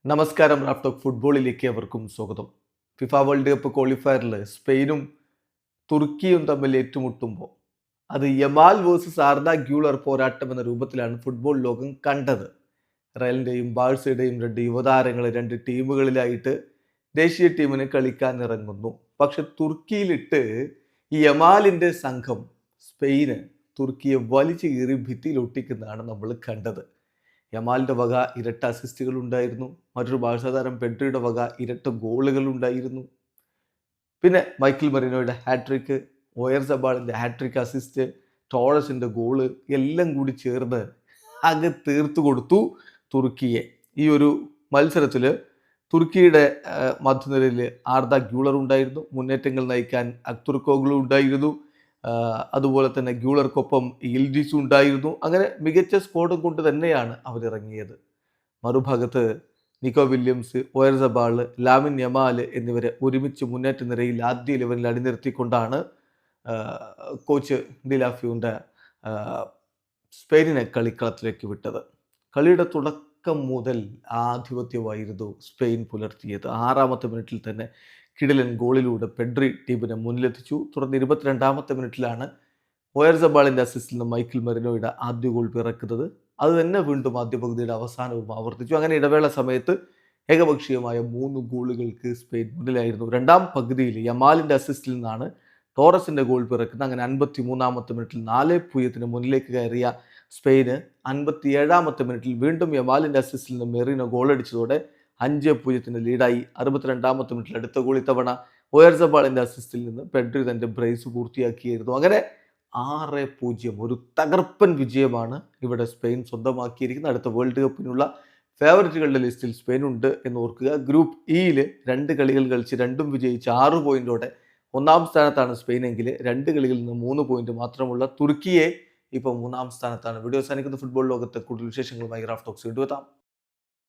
നമസ്കാരം. റാഫ്റ്റോക്ക് ഫുട്ബോളിലേക്ക് അവർക്കും സ്വാഗതം. ഫിഫ വേൾഡ് കപ്പ് ക്വാളിഫയറിൽ സ്പെയിനും തുർക്കിയും തമ്മിൽ ഏറ്റുമുട്ടുമ്പോൾ അത് യമാൽ വേഴ്സസ് ആർദ ഗ്യൂളർ പോരാട്ടം എന്ന രൂപത്തിലാണ് ഫുട്ബോൾ ലോകം കണ്ടത്. റയലിൻ്റെയും ബാഴ്സയുടെയും രണ്ട് യുവതാരങ്ങൾ രണ്ട് ടീമുകളിലായിട്ട് ദേശീയ ടീമിന് കളിക്കാൻ ഇറങ്ങുന്നു. പക്ഷെ തുർക്കിയിലിട്ട് ഈ യമാലിൻ്റെ സംഘം സ്പെയിന് തുർക്കിയെ വലിച്ചു കീറി ഭിത്തിയിൽ ഒട്ടിക്കുന്നതാണ് നമ്മൾ കണ്ടത്. യമാലിൻ്റെ വക ഇരട്ട അസിസ്റ്റുകൾ ഉണ്ടായിരുന്നു. മറ്റൊരു ബാഴ്സ താരം പെഡ്രിയുടെ വക ഇരട്ട ഗോളുകൾ ഉണ്ടായിരുന്നു. പിന്നെ മൈക്കിൾ മെറിനോയുടെ ഹാട്രിക്ക്, ഓയർസബാളിൻ്റെ ഹാട്രിക് അസിസ്റ്റ്, ടോറസിൻ്റെ ഗോള് എല്ലാം കൂടി ചേർന്ന് അങ്ങ് തീർത്തു കൊടുത്തു തുർക്കിയെ. ഈ ഒരു മത്സരത്തിൽ തുർക്കിയുടെ മധ്യനിരയിൽ ആർദ ഗ്യൂളർ ഉണ്ടായിരുന്നു. മുന്നേറ്റങ്ങൾ നയിക്കാൻ അക്തുർക്കോഗ്ലു ഉണ്ടായിരുന്നു. അതുപോലെ തന്നെ ഗ്യൂളർക്കൊപ്പം ഇൽഡിസ് ഉണ്ടായിരുന്നു. അങ്ങനെ മികച്ച സ്ക്വാഡും കൊണ്ട് തന്നെയാണ് അവരിറങ്ങിയത്. മറുഭാഗത്ത് നിക്കോ വില്യംസ്, ഓയർസബാൾ, ലാമിൻ യമാൽ എന്നിവരെ ഒരുമിച്ച് മുന്നേറ്റ നിരയിൽ ആദ്യ 11 അണിനിർത്തിക്കൊണ്ടാണ് കോച്ച് ഡിലാഫ്യൂൻ്റെ സ്പെയിനിനെ കളിക്കളത്തിലേക്ക് വിട്ടത്. കളിയുടെ തുടക്കം മുതൽ ആധിപത്യമായിരുന്നു സ്പെയിൻ പുലർത്തിയത്. 6-ാമത്തെ മിനിറ്റിൽ തന്നെ കിടിലൻ ഗോളിലൂടെ പെഡ്രി ടീമിനെ മുന്നിലെത്തിച്ചു. തുടർന്ന് 22-ാമത്തെ മിനിറ്റിലാണ് ഓയർസബാളിൻ്റെ അസിസ്റ്റിൽ നിന്ന് മൈക്കിൾ മെറിനോയുടെ ആദ്യ ഗോൾ പിറക്കുന്നത്. അത് തന്നെ വീണ്ടും ആദ്യ പകുതിയുടെ അവസാനവും ആവർത്തിച്ചു. അങ്ങനെ ഇടവേള സമയത്ത് ഏകപക്ഷീയമായ 3 ഗോളുകൾക്ക് സ്പെയിൻ മുന്നിലായിരുന്നു. രണ്ടാം പകുതിയിൽ യമാലിൻ്റെ അസിസ്റ്റിൽ നിന്നാണ് ടോറസിൻ്റെ ഗോൾ പിറക്കുന്നത്. അങ്ങനെ 53-ാമത്തെ മിനിറ്റിൽ 4-0 മുന്നിലേക്ക് കയറിയ സ്പെയിന് 57-ാമത്തെ മിനിറ്റിൽ വീണ്ടും യമാലിൻ്റെ അസിസ്റ്റിൽ നിന്ന് മെറിനോ ഗോളടിച്ചതോടെ 5-0 ലീഡായി. 62-ാമത്തെ മിനിറ്റിൽ അടുത്ത ഗോൾ ഇത്തവണ ഓയർസബാളിൻ്റെ അസിസ്റ്റിൽ നിന്ന് പെഡ്രി തൻ്റെ ബ്രേസ് പൂർത്തിയാക്കിയായിരുന്നു. അങ്ങനെ 6-0 ഒരു തകർപ്പൻ വിജയമാണ് ഇവിടെ സ്പെയിൻ സ്വന്തമാക്കിയിരിക്കുന്നത്. അടുത്ത വേൾഡ് കപ്പിനുള്ള ഫേവററ്റുകളുടെ ലിസ്റ്റിൽ സ്പെയിൻ ഉണ്ട് എന്ന് ഓർക്കുക. ഗ്രൂപ്പ് ഇയിൽ 2 കളികൾ കളിച്ച് 2ഉം വിജയിച്ച് 6 പോയിന്റോടെ 1-ാം സ്ഥാനത്താണ് സ്പെയിൻ എങ്കിൽ 2 കളികളിൽ നിന്ന് 3 പോയിന്റ് മാത്രമുള്ള തുർക്കിയെ ഇപ്പോൾ 3-ാം സ്ഥാനത്താണ്. വീഡിയോ അവസാനിക്കുന്ന ഫുട്ബോൾ ലോകത്തെ കൂടുതൽ വിശേഷങ്ങളുമായി റാഫ്റ്റോക്സ് വീണ്ടും എത്താം.